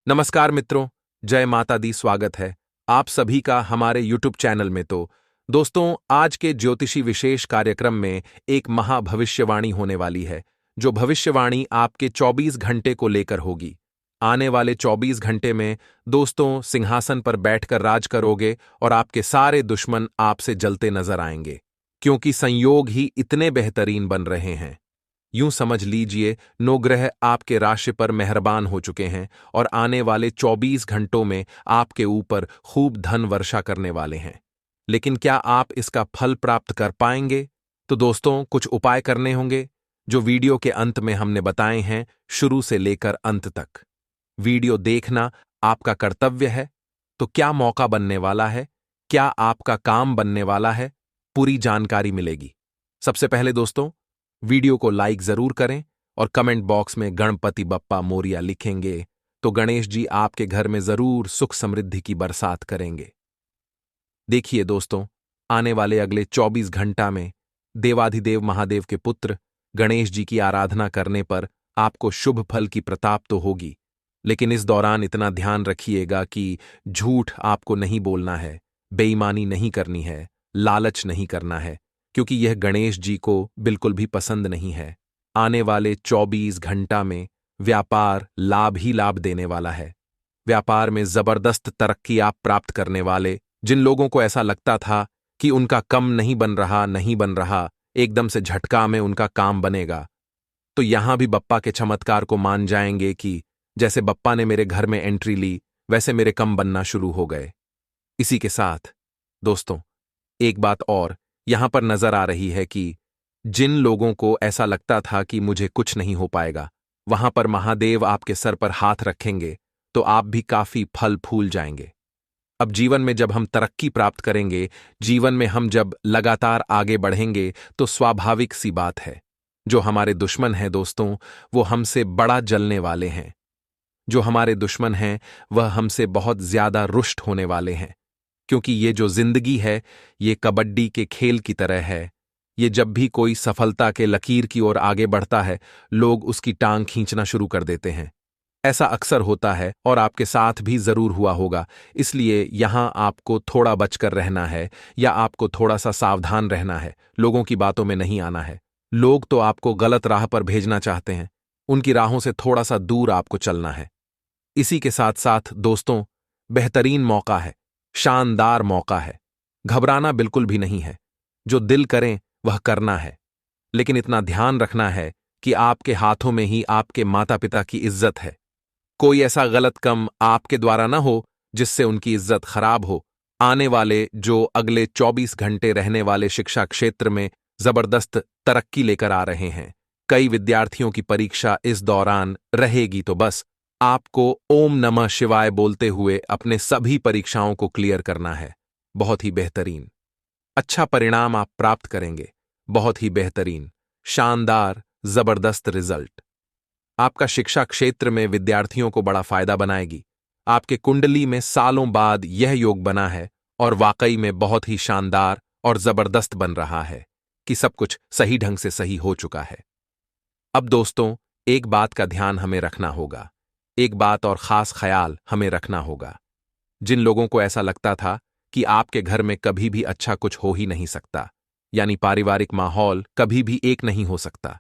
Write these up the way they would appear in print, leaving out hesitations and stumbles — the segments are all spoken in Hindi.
नमस्कार मित्रों, जय माता दी। स्वागत है आप सभी का हमारे यूट्यूब चैनल में। तो दोस्तों, आज के ज्योतिषी विशेष कार्यक्रम में एक महाभविष्यवाणी होने वाली है, जो भविष्यवाणी आपके 24 घंटे को लेकर होगी। आने वाले 24 घंटे में दोस्तों सिंहासन पर बैठकर राज करोगे और आपके सारे दुश्मन आपसे जलते नजर आएंगे, क्योंकि संयोग ही इतने बेहतरीन बन रहे हैं। यूं समझ लीजिए, नौग्रह आपके राशि पर मेहरबान हो चुके हैं और आने वाले 24 घंटों में आपके ऊपर खूब धन वर्षा करने वाले हैं। लेकिन क्या आप इसका फल प्राप्त कर पाएंगे? तो दोस्तों, कुछ उपाय करने होंगे जो वीडियो के अंत में हमने बताए हैं, शुरू से लेकर अंत तक। वीडियो देखना आपका कर्तव्य है। तो क्या मौका बनने वाला है? क्या आपका काम बनने वाला है? पूरी जानकारी मिलेगी। सबसे पहले दोस्तों, वीडियो को लाइक जरूर करें और कमेंट बॉक्स में गणपति बप्पा मोरिया लिखेंगे तो गणेश जी आपके घर में जरूर सुख समृद्धि की बरसात करेंगे। देखिए दोस्तों, आने वाले अगले 24 घंटा में देवाधिदेव महादेव के पुत्र गणेश जी की आराधना करने पर आपको शुभ फल की प्रताप तो होगी, लेकिन इस दौरान इतना ध्यान रखिएगा कि झूठ आपको नहीं बोलना है, बेईमानी नहीं करनी है, लालच नहीं करना है, क्योंकि यह गणेश जी को बिल्कुल भी पसंद नहीं है। आने वाले 24 घंटा में व्यापार लाभ ही लाभ देने वाला है। व्यापार में जबरदस्त तरक्की आप प्राप्त करने वाले। जिन लोगों को ऐसा लगता था कि उनका कम नहीं बन रहा, एकदम से झटका में उनका काम बनेगा। तो यहां भी बप्पा के चमत्कार को मान जाएंगे कि जैसे बप्पा ने मेरे घर में एंट्री ली, वैसे मेरे कम बनना शुरू हो गए। इसी के साथ दोस्तों, एक बात और यहां पर नजर आ रही है कि जिन लोगों को ऐसा लगता था कि मुझे कुछ नहीं हो पाएगा, वहां पर महादेव आपके सर पर हाथ रखेंगे तो आप भी काफी फल फूल जाएंगे। अब जीवन में जब हम तरक्की प्राप्त करेंगे, जीवन में हम जब लगातार आगे बढ़ेंगे, तो स्वाभाविक सी बात है, जो हमारे दुश्मन हैं दोस्तों, वो हमसे बड़ा जलने वाले हैं। जो हमारे दुश्मन हैं वह हमसे बहुत ज्यादा रुष्ट होने वाले हैं, क्योंकि ये जो जिंदगी है, ये कबड्डी के खेल की तरह है। ये जब भी कोई सफलता के लकीर की ओर आगे बढ़ता है, लोग उसकी टांग खींचना शुरू कर देते हैं। ऐसा अक्सर होता है और आपके साथ भी जरूर हुआ होगा। इसलिए यहां आपको थोड़ा बचकर रहना है, या आपको थोड़ा सा सावधान रहना है। लोगों की बातों में नहीं आना है। लोग तो आपको गलत राह पर भेजना चाहते हैं, उनकी राहों से थोड़ा सा दूर आपको चलना है। इसी के साथ साथ दोस्तों, बेहतरीन मौका है, शानदार मौका है। घबराना बिल्कुल भी नहीं है। जो दिल करें वह करना है, लेकिन इतना ध्यान रखना है कि आपके हाथों में ही आपके माता पिता की इज्जत है। कोई ऐसा गलत काम आपके द्वारा ना हो जिससे उनकी इज्जत खराब हो। आने वाले जो अगले 24 घंटे रहने वाले शिक्षा क्षेत्र में जबरदस्त तरक्की लेकर आ रहे हैं। कई विद्यार्थियों की परीक्षा इस दौरान रहेगी, तो बस आपको ओम नमः शिवाय बोलते हुए अपने सभी परीक्षाओं को क्लियर करना है। बहुत ही बेहतरीन अच्छा परिणाम आप प्राप्त करेंगे। बहुत ही बेहतरीन शानदार जबरदस्त रिजल्ट आपका शिक्षा क्षेत्र में विद्यार्थियों को बड़ा फायदा बनाएगी। आपके कुंडली में सालों बाद यह योग बना है और वाकई में बहुत ही शानदार और जबरदस्त बन रहा है कि सब कुछ सही ढंग से सही हो चुका है। अब दोस्तों, एक बात का ध्यान हमें रखना होगा, एक बात और खास ख्याल हमें रखना होगा। जिन लोगों को ऐसा लगता था कि आपके घर में कभी भी अच्छा कुछ हो ही नहीं सकता, यानी पारिवारिक माहौल कभी भी एक नहीं हो सकता,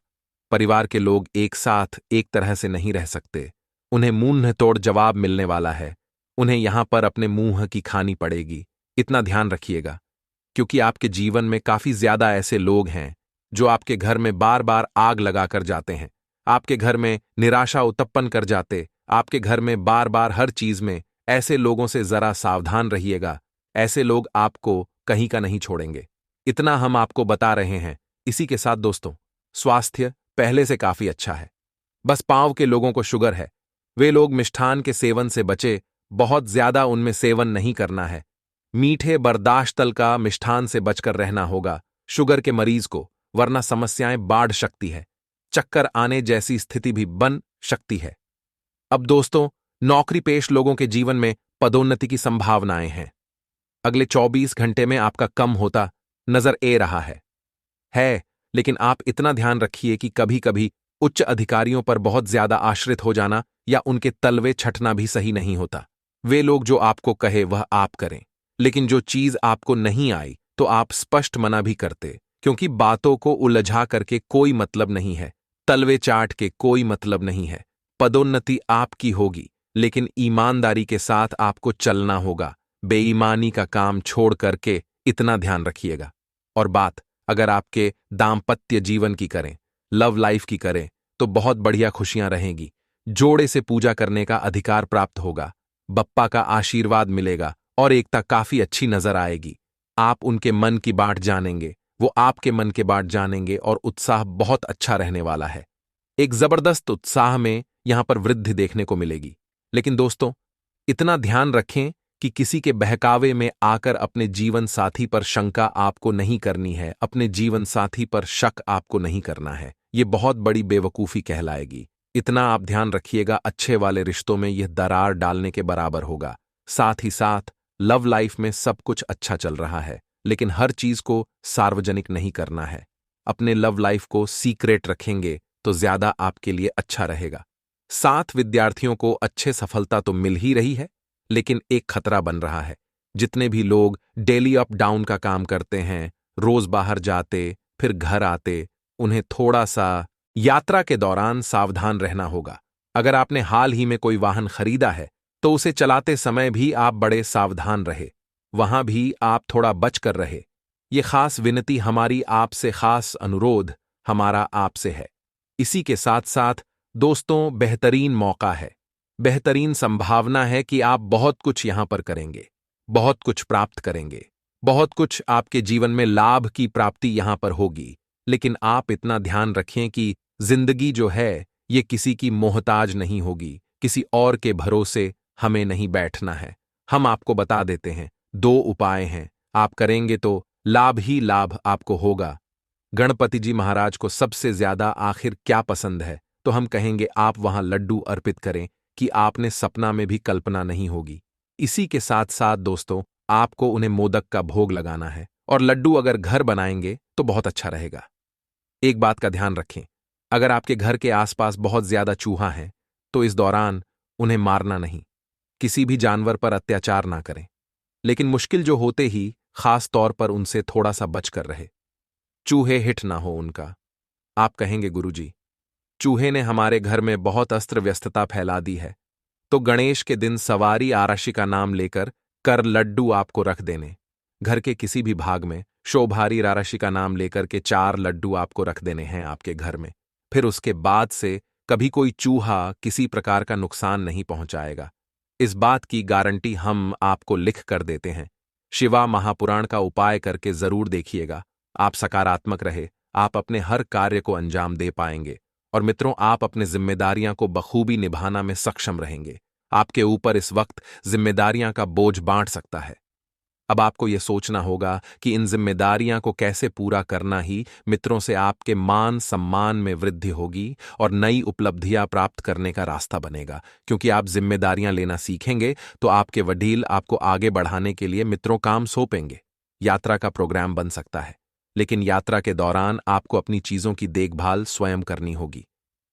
परिवार के लोग एक साथ एक तरह से नहीं रह सकते, उन्हें मुंह तोड़ जवाब मिलने वाला है, उन्हें यहां पर अपने मुंह की खानी पड़ेगी। इतना ध्यान रखिएगा, क्योंकि आपके जीवन में काफी ज्यादा ऐसे लोग हैं जो आपके घर में बार बार आग लगाकर जाते हैं, आपके घर में निराशा उत्पन्न कर जाते, आपके घर में बार बार हर चीज में। ऐसे लोगों से जरा सावधान रहिएगा। ऐसे लोग आपको कहीं का नहीं छोड़ेंगे, इतना हम आपको बता रहे हैं। इसी के साथ दोस्तों, स्वास्थ्य पहले से काफी अच्छा है। बस पांव के लोगों को शुगर है, वे लोग मिष्ठान के सेवन से बचे, बहुत ज्यादा उनमें सेवन नहीं करना है। मीठे बर्दाश्तल का मिष्ठान से बचकर रहना होगा शुगर के मरीज को, वरना समस्याएं बढ़ सकती है, चक्कर आने जैसी स्थिति भी बन सकती है। अब दोस्तों, नौकरी पेश लोगों के जीवन में पदोन्नति की संभावनाएं हैं। अगले 24 घंटे में आपका कम होता नजर ए रहा है, लेकिन आप इतना ध्यान रखिए कि कभी कभी उच्च अधिकारियों पर बहुत ज्यादा आश्रित हो जाना या उनके तलवे छटना भी सही नहीं होता। वे लोग जो आपको कहे वह आप करें, लेकिन जो चीज आपको नहीं आई तो आप स्पष्ट मना भी करते, क्योंकि बातों को उलझा करके कोई मतलब नहीं है, तलवे चाट के कोई मतलब नहीं है। पदोन्नति आपकी होगी, लेकिन ईमानदारी के साथ आपको चलना होगा। बेईमानी का काम छोड़ करके इतना ध्यान रखिएगा। और बात अगर आपके दाम्पत्य जीवन की करें, लव लाइफ की करें, तो बहुत बढ़िया खुशियां रहेंगी। जोड़े से पूजा करने का अधिकार प्राप्त होगा, बप्पा का आशीर्वाद मिलेगा और एकता काफी अच्छी नजर आएगी। आप उनके मन की बात जानेंगे, वो आपके मन के बात जानेंगे और उत्साह बहुत अच्छा रहने वाला है। एक जबरदस्त उत्साह में यहां पर वृद्धि देखने को मिलेगी। लेकिन दोस्तों, इतना ध्यान रखें कि किसी के बहकावे में आकर अपने जीवन साथी पर शंका आपको नहीं करनी है, अपने जीवन साथी पर शक आपको नहीं करना है। ये बहुत बड़ी बेवकूफी कहलाएगी। इतना आप ध्यान रखिएगा, अच्छे वाले रिश्तों में यह दरार डालने के बराबर होगा। साथ ही साथ लव लाइफ में सब कुछ अच्छा चल रहा है, लेकिन हर चीज को सार्वजनिक नहीं करना है। अपने लव लाइफ को सीक्रेट रखेंगे तो ज्यादा आपके लिए अच्छा रहेगा। 7 विद्यार्थियों को अच्छे सफलता तो मिल ही रही है, लेकिन एक खतरा बन रहा है। जितने भी लोग डेली अप डाउन का काम करते हैं, रोज बाहर जाते फिर घर आते, उन्हें थोड़ा सा यात्रा के दौरान सावधान रहना होगा। अगर आपने हाल ही में कोई वाहन खरीदा है तो उसे चलाते समय भी आप बड़े सावधान रहे, वहां भी आप थोड़ा बच कर रहे। ये खास विनती हमारी आपसे, खास अनुरोध हमारा आपसे है। इसी के साथ साथ दोस्तों, बेहतरीन मौका है, बेहतरीन संभावना है कि आप बहुत कुछ यहां पर करेंगे, बहुत कुछ प्राप्त करेंगे, बहुत कुछ आपके जीवन में लाभ की प्राप्ति यहां पर होगी। लेकिन आप इतना ध्यान रखें कि जिंदगी जो है ये किसी की मोहताज नहीं होगी, किसी और के भरोसे हमें नहीं बैठना है। हम आपको बता देते हैं, 2 उपाय हैं, आप करेंगे तो लाभ ही लाभ आपको होगा। गणपति जी महाराज को सबसे ज्यादा आखिर क्या पसंद है, तो हम कहेंगे आप वहां लड्डू अर्पित करें कि आपने सपना में भी कल्पना नहीं होगी। इसी के साथ साथ दोस्तों, आपको उन्हें मोदक का भोग लगाना है, और लड्डू अगर घर बनाएंगे तो बहुत अच्छा रहेगा। एक बात का ध्यान रखें, अगर आपके घर के आसपास बहुत ज्यादा चूहा है तो इस दौरान उन्हें मारना नहीं, किसी भी जानवर पर अत्याचार ना करें, लेकिन मुश्किल जो होते ही खास तौर पर उनसे थोड़ा सा बच कर रहे। चूहे हिट ना हो उनका। आप कहेंगे गुरुजी, चूहे ने हमारे घर में बहुत अस्त्र व्यस्तता फैला दी है, तो गणेश के दिन सवारी आराशी का नाम लेकर कर लड्डू आपको रख देने। घर के किसी भी भाग में शोभारी राराशी का नाम लेकर के 4 लड्डू आपको रख देने हैं आपके घर में। फिर उसके बाद से कभी कोई चूहा किसी प्रकार का नुकसान नहीं पहुंचाएगा। इस बात की गारंटी हम आपको लिख कर देते हैं। शिवा महापुराण का उपाय करके जरूर देखिएगा। आप सकारात्मक रहे, आप अपने हर कार्य को अंजाम दे पाएंगे। और मित्रों, आप अपने जिम्मेदारियां को बखूबी निभाना में सक्षम रहेंगे। आपके ऊपर इस वक्त जिम्मेदारियां का बोझ बांट सकता है। अब आपको यह सोचना होगा कि इन जिम्मेदारियां को कैसे पूरा करना ही मित्रों से आपके मान सम्मान में वृद्धि होगी और नई उपलब्धियां प्राप्त करने का रास्ता बनेगा। क्योंकि आप जिम्मेदारियां लेना सीखेंगे तो आपके वडील आपको आगे बढ़ाने के लिए मित्रों काम सौंपेंगे। यात्रा का प्रोग्राम बन सकता है, लेकिन यात्रा के दौरान आपको अपनी चीजों की देखभाल स्वयं करनी होगी।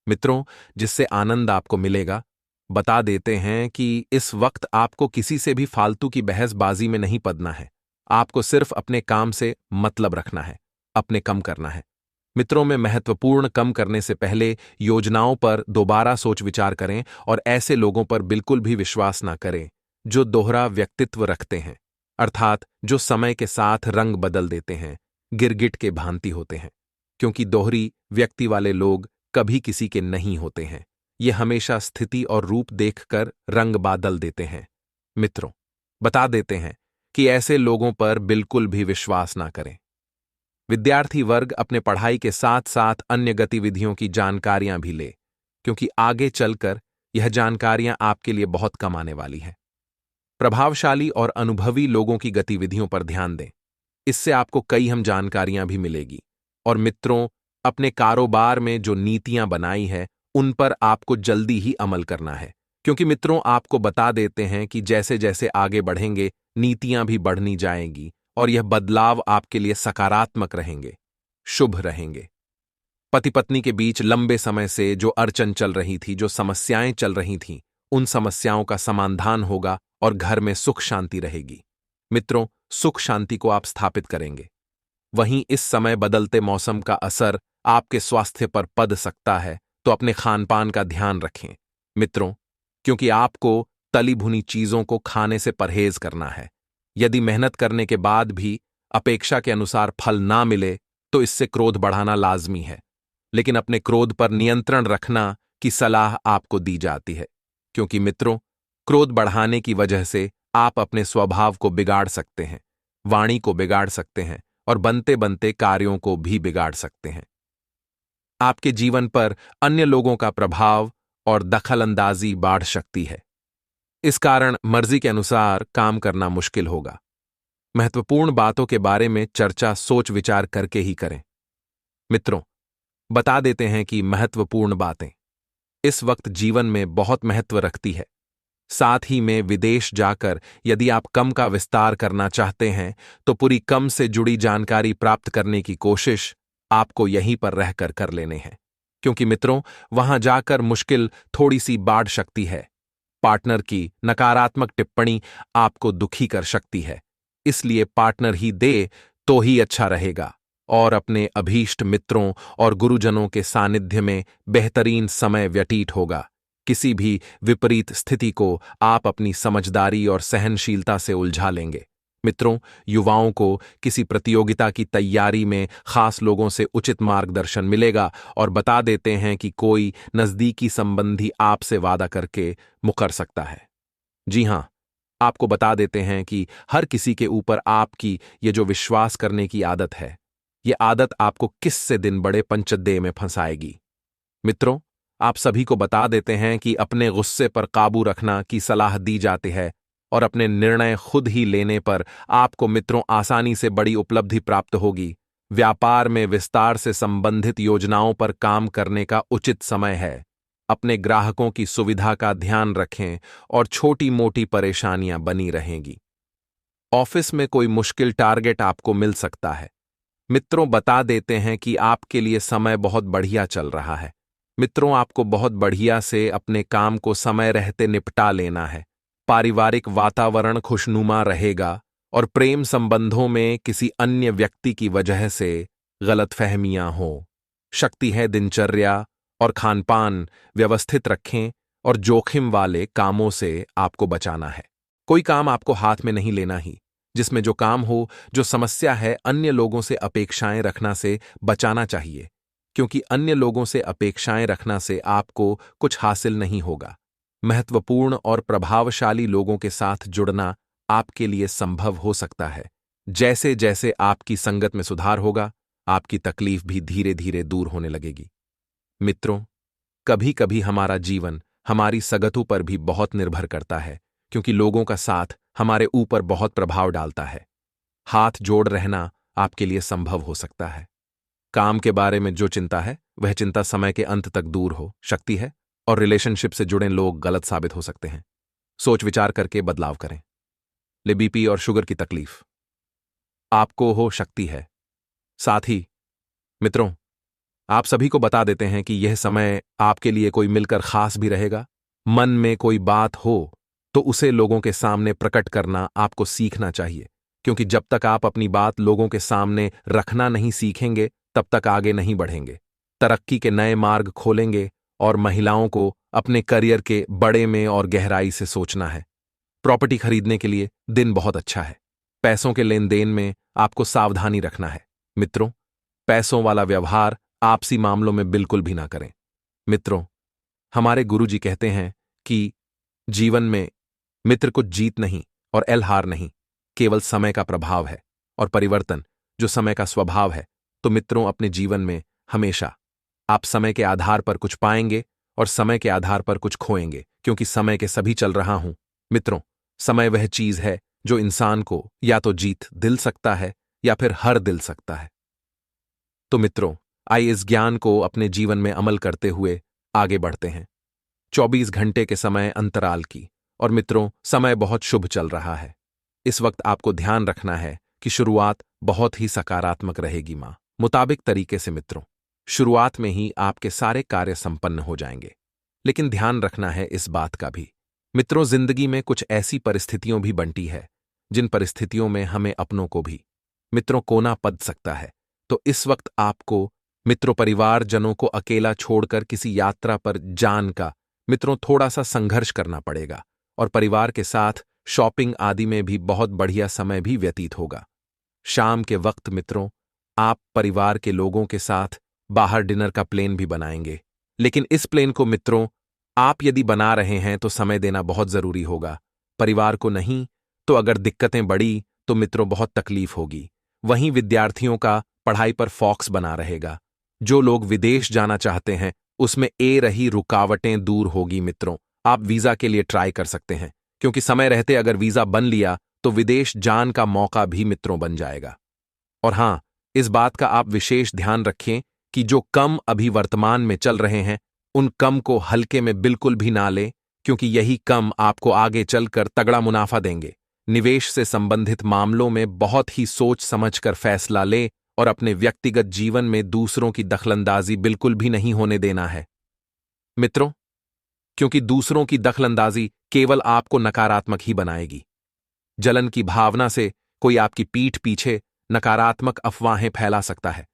मित्रों, जिससे आनंद आपको मिलेगा, बता देते हैं कि इस वक्त आपको किसी से भी फालतू की बहसबाजी में नहीं पड़ना है। आपको सिर्फ अपने काम से मतलब रखना है, अपने कम करना है। मित्रों, में महत्वपूर्ण कम करने से पहले योजनाओं पर दोबारा सोच विचार करें और ऐसे लोगों पर बिल्कुल भी विश्वास ना करें जो दोहरा व्यक्तित्व रखते हैं, अर्थात जो समय के साथ रंग बदल देते हैं, गिरगिट के भांति होते हैं। क्योंकि दोहरी व्यक्ति वाले लोग कभी किसी के नहीं होते हैं। ये हमेशा स्थिति और रूप देखकर रंग बादल देते हैं। मित्रों, बता देते हैं कि ऐसे लोगों पर बिल्कुल भी विश्वास ना करें। विद्यार्थी वर्ग अपने पढ़ाई के साथ साथ अन्य गतिविधियों की जानकारियां भी ले, क्योंकि आगे चलकर यह जानकारियां आपके लिए बहुत कम आने वाली हैं। प्रभावशाली और अनुभवी लोगों की गतिविधियों पर ध्यान दें, इससे आपको कई जानकारियां भी मिलेगी। और मित्रों, अपने कारोबार में जो नीतियां बनाई है उन पर आपको जल्दी ही अमल करना है, क्योंकि मित्रों, आपको बता देते हैं कि जैसे जैसे आगे बढ़ेंगे नीतियां भी बढ़नी जाएंगी और यह बदलाव आपके लिए सकारात्मक रहेंगे, शुभ रहेंगे। पति पत्नी के बीच लंबे समय से जो अड़चन चल रही थी, जो समस्याएं चल रही थीं, उन समस्याओं का समाधान होगा और घर में सुख शांति रहेगी। मित्रों, सुख शांति को आप स्थापित करेंगे। वहीं इस समय बदलते मौसम का असर आपके स्वास्थ्य पर पड़ सकता है, तो अपने खान पान का ध्यान रखें मित्रों, क्योंकि आपको तली भुनी चीजों को खाने से परहेज करना है। यदि मेहनत करने के बाद भी अपेक्षा के अनुसार फल ना मिले तो इससे क्रोध बढ़ाना लाजमी है, लेकिन अपने क्रोध पर नियंत्रण रखना की सलाह आपको दी जाती है, क्योंकि मित्रों, क्रोध बढ़ाने की वजह से आप अपने स्वभाव को बिगाड़ सकते हैं, वाणी को बिगाड़ सकते हैं और बनते बनते कार्यों को भी बिगाड़ सकते हैं। आपके जीवन पर अन्य लोगों का प्रभाव और दखलंदाजी बढ़ सकती है। इस कारण मर्जी के अनुसार काम करना मुश्किल होगा। महत्वपूर्ण बातों के बारे में चर्चा सोच विचार करके ही करें। मित्रों, बता देते हैं कि महत्वपूर्ण बातें इस वक्त जीवन में बहुत महत्व रखती है। साथ ही में विदेश जाकर यदि आप कम का विस्तार करना चाहते हैं तो पूरी कम से जुड़ी जानकारी प्राप्त करने की कोशिश आपको यहीं पर रहकर कर लेने हैं, क्योंकि मित्रों, वहां जाकर मुश्किल थोड़ी सी बढ़ सकती है। पार्टनर की नकारात्मक टिप्पणी आपको दुखी कर सकती है, इसलिए पार्टनर ही दे तो ही अच्छा रहेगा और अपने अभीष्ट मित्रों और गुरुजनों के सानिध्य में बेहतरीन समय व्यतीत होगा। किसी भी विपरीत स्थिति को आप अपनी समझदारी और सहनशीलता से उलझा लेंगे। मित्रों, युवाओं को किसी प्रतियोगिता की तैयारी में खास लोगों से उचित मार्गदर्शन मिलेगा और बता देते हैं कि कोई नज़दीकी संबंधी आपसे वादा करके मुकर सकता है। जी हां, आपको बता देते हैं कि हर किसी के ऊपर आपकी ये जो विश्वास करने की आदत है, ये आदत आपको किस से दिन बड़े पंचद्दे में फंसाएगी। मित्रों, आप सभी को बता देते हैं कि अपने गुस्से पर काबू रखना की सलाह दी जाती है और अपने निर्णय खुद ही लेने पर आपको मित्रों आसानी से बड़ी उपलब्धि प्राप्त होगी। व्यापार में विस्तार से संबंधित योजनाओं पर काम करने का उचित समय है। अपने ग्राहकों की सुविधा का ध्यान रखें और छोटी मोटी परेशानियां बनी रहेंगी। ऑफिस में कोई मुश्किल टारगेट आपको मिल सकता है। मित्रों, बता देते हैं कि आपके लिए समय बहुत बढ़िया चल रहा है। मित्रों, आपको बहुत बढ़िया से अपने काम को समय रहते निपटा लेना है। पारिवारिक वातावरण खुशनुमा रहेगा और प्रेम संबंधों में किसी अन्य व्यक्ति की वजह से गलतफहमियां हो सकती है। दिनचर्या और खानपान व्यवस्थित रखें और जोखिम वाले कामों से आपको बचाना है। कोई काम आपको हाथ में नहीं लेना ही, जिसमें जो काम हो, जो समस्या है, अन्य लोगों से अपेक्षाएं रखना से बचाना चाहिए, क्योंकि अन्य लोगों से अपेक्षाएं रखना से आपको कुछ हासिल नहीं होगा। महत्वपूर्ण और प्रभावशाली लोगों के साथ जुड़ना आपके लिए संभव हो सकता है। जैसे जैसे आपकी संगत में सुधार होगा, आपकी तकलीफ भी धीरे धीरे दूर होने लगेगी। मित्रों, कभी कभी हमारा जीवन हमारी सगतों पर भी बहुत निर्भर करता है, क्योंकि लोगों का साथ हमारे ऊपर बहुत प्रभाव डालता है। हाथ जोड़ रहना आपके लिए संभव हो सकता है। काम के बारे में जो चिंता है, वह चिंता समय के अंत तक दूर हो सकती है और रिलेशनशिप से जुड़े लोग गलत साबित हो सकते हैं। सोच विचार करके बदलाव करें। ले बीपी और शुगर की तकलीफ आपको हो सकती है। साथ ही मित्रों, आप सभी को बता देते हैं कि यह समय आपके लिए कोई मिलकर खास भी रहेगा। मन में कोई बात हो तो उसे लोगों के सामने प्रकट करना आपको सीखना चाहिए, क्योंकि जब तक आप अपनी बात लोगों के सामने रखना नहीं सीखेंगे, तब तक आगे नहीं बढ़ेंगे, तरक्की के नए मार्ग खोलेंगे और महिलाओं को अपने करियर के बड़े में और गहराई से सोचना है। प्रॉपर्टी खरीदने के लिए दिन बहुत अच्छा है। पैसों के लेन देन में आपको सावधानी रखना है। मित्रों, पैसों वाला व्यवहार आपसी मामलों में बिल्कुल भी ना करें। मित्रों, हमारे गुरुजी कहते हैं कि जीवन में मित्र कुछ जीत नहीं और हार नहीं, केवल समय का प्रभाव है और परिवर्तन जो समय का स्वभाव है। तो मित्रों, अपने जीवन में हमेशा आप समय के आधार पर कुछ पाएंगे और समय के आधार पर कुछ खोएंगे, क्योंकि समय के सभी चल रहा हूं। मित्रों, समय वह चीज है जो इंसान को या तो जीत दिल सकता है या फिर हर दिल सकता है। तो मित्रों, आइए इस ज्ञान को अपने जीवन में अमल करते हुए आगे बढ़ते हैं। 24 घंटे के समय अंतराल की, और मित्रों, समय बहुत शुभ चल रहा है। इस वक्त आपको ध्यान रखना है कि शुरुआत बहुत ही सकारात्मक रहेगी मुताबिक तरीके से। मित्रों, शुरुआत में ही आपके सारे कार्य संपन्न हो जाएंगे। लेकिन ध्यान रखना है इस बात का भी, मित्रों, जिंदगी में कुछ ऐसी परिस्थितियों भी बनती है जिन परिस्थितियों में हमें अपनों को भी, मित्रों, कोना पड़ सकता है। तो इस वक्त आपको मित्रों, परिवारजनों को अकेला छोड़कर किसी यात्रा पर जान का, मित्रों, थोड़ा सा संघर्ष करना पड़ेगा और परिवार के साथ शॉपिंग आदि में भी बहुत बढ़िया समय भी व्यतीत होगा। शाम के वक्त मित्रों, आप परिवार के लोगों के साथ बाहर डिनर का प्लान भी बनाएंगे। लेकिन इस प्लान को मित्रों, आप यदि बना रहे हैं तो समय देना बहुत जरूरी होगा। परिवार को नहीं तो अगर दिक्कतें बढ़ी तो मित्रों बहुत तकलीफ होगी। वहीं विद्यार्थियों का पढ़ाई पर फोकस बना रहेगा। जो लोग विदेश जाना चाहते हैं उसमें रही रुकावटें दूर होगी। मित्रों, आप वीजा के लिए ट्राई कर सकते हैं, क्योंकि समय रहते अगर वीजा बन लिया तो विदेश जान का मौका भी मित्रों बन जाएगा। और हां, इस बात का आप विशेष ध्यान रखें कि जो कम अभी वर्तमान में चल रहे हैं उन कम को हल्के में बिल्कुल भी ना लें, क्योंकि यही कम आपको आगे चलकर तगड़ा मुनाफा देंगे। निवेश से संबंधित मामलों में बहुत ही सोच समझकर फैसला लें और अपने व्यक्तिगत जीवन में दूसरों की दखलंदाजी बिल्कुल भी नहीं होने देना है मित्रों, क्योंकि दूसरों की दखलंदाजी केवल आपको नकारात्मक ही बनाएगी। जलन की भावना से कोई आपकी पीठ पीछे नकारात्मक अफवाहें फैला सकता है।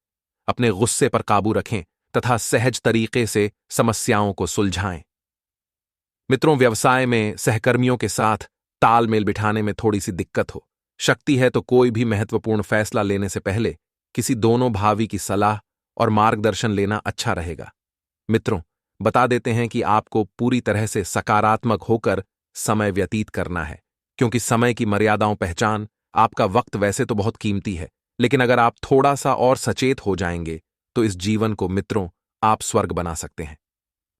अपने गुस्से पर काबू रखें तथा सहज तरीके से समस्याओं को सुलझाएं। मित्रों, व्यवसाय में सहकर्मियों के साथ तालमेल बिठाने में थोड़ी सी दिक्कत हो सकती है, तो कोई भी महत्वपूर्ण फैसला लेने से पहले किसी दोनों भावी की सलाह और मार्गदर्शन लेना अच्छा रहेगा। मित्रों, बता देते हैं कि आपको पूरी तरह से सकारात्मक होकर समय व्यतीत करना है, क्योंकि समय की मर्यादाओं पहचान। आपका वक्त वैसे तो बहुत कीमती है, लेकिन अगर आप थोड़ा सा और सचेत हो जाएंगे तो इस जीवन को मित्रों आप स्वर्ग बना सकते हैं।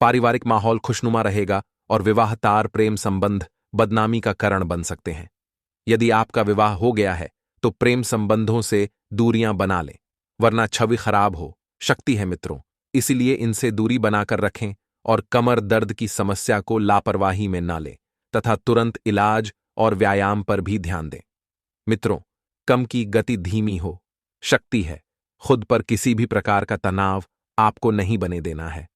पारिवारिक माहौल खुशनुमा रहेगा और विवाह तार प्रेम संबंध बदनामी का कारण बन सकते हैं। यदि आपका विवाह हो गया है तो प्रेम संबंधों से दूरियां बना लें, वरना छवि खराब हो सकती है मित्रों। इसीलिए इनसे दूरी बनाकर रखें और कमर दर्द की समस्या को लापरवाही में ना लें तथा तुरंत इलाज और व्यायाम पर भी ध्यान दें। मित्रों, कम की गति धीमी हो सकती है। खुद पर किसी भी प्रकार का तनाव आपको नहीं बने देना है।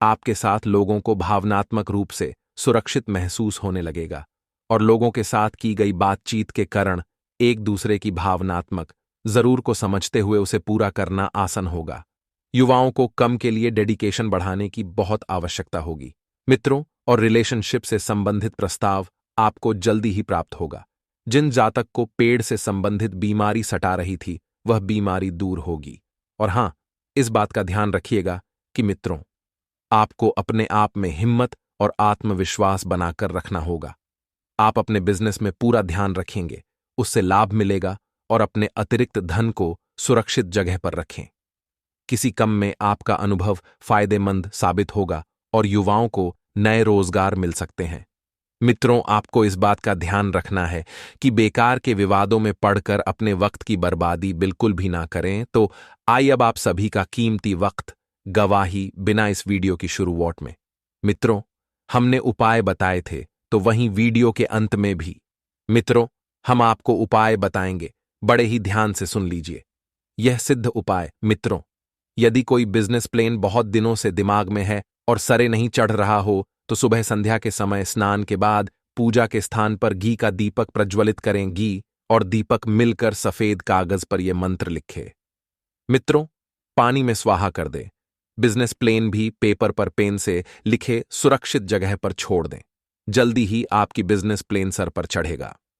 आपके साथ लोगों को भावनात्मक रूप से सुरक्षित महसूस होने लगेगा और लोगों के साथ की गई बातचीत के कारण एक दूसरे की भावनात्मक जरूर को समझते हुए उसे पूरा करना आसान होगा। युवाओं को कम के लिए डेडिकेशन बढ़ाने की बहुत आवश्यकता होगी मित्रों, और रिलेशनशिप से संबंधित प्रस्ताव आपको जल्दी ही प्राप्त होगा। जिन जातक को पेड़ से संबंधित बीमारी सता रही थी वह बीमारी दूर होगी। और हां, इस बात का ध्यान रखिएगा कि मित्रों, आपको अपने आप में हिम्मत और आत्मविश्वास बनाकर रखना होगा। आप अपने बिजनेस में पूरा ध्यान रखेंगे, उससे लाभ मिलेगा, और अपने अतिरिक्त धन को सुरक्षित जगह पर रखें। किसी कम में आपका अनुभव फायदेमंद साबित होगा और युवाओं को नए रोजगार मिल सकते हैं। मित्रों, आपको इस बात का ध्यान रखना है कि बेकार के विवादों में पड़कर अपने वक्त की बर्बादी बिल्कुल भी ना करें। तो आइए अब आप सभी का कीमती वक्त गवाही बिना इस वीडियो की शुरुआत में मित्रों हमने उपाय बताए थे, तो वहीं वीडियो के अंत में भी मित्रों हम आपको उपाय बताएंगे। बड़े ही ध्यान से सुन लीजिए यह सिद्ध उपाय। मित्रों, यदि कोई बिजनेस प्लान बहुत दिनों से दिमाग में है और सरे नहीं चढ़ रहा हो तो सुबह संध्या के समय स्नान के बाद पूजा के स्थान पर घी का दीपक प्रज्वलित करें। घी और दीपक मिलकर सफेद कागज पर यह मंत्र लिखे। मित्रों, पानी में स्वाहा कर दें। बिजनेस प्लान भी पेपर पर पेन से लिखे सुरक्षित जगह पर छोड़ दें। जल्दी ही आपकी बिजनेस प्लान सर पर चढ़ेगा।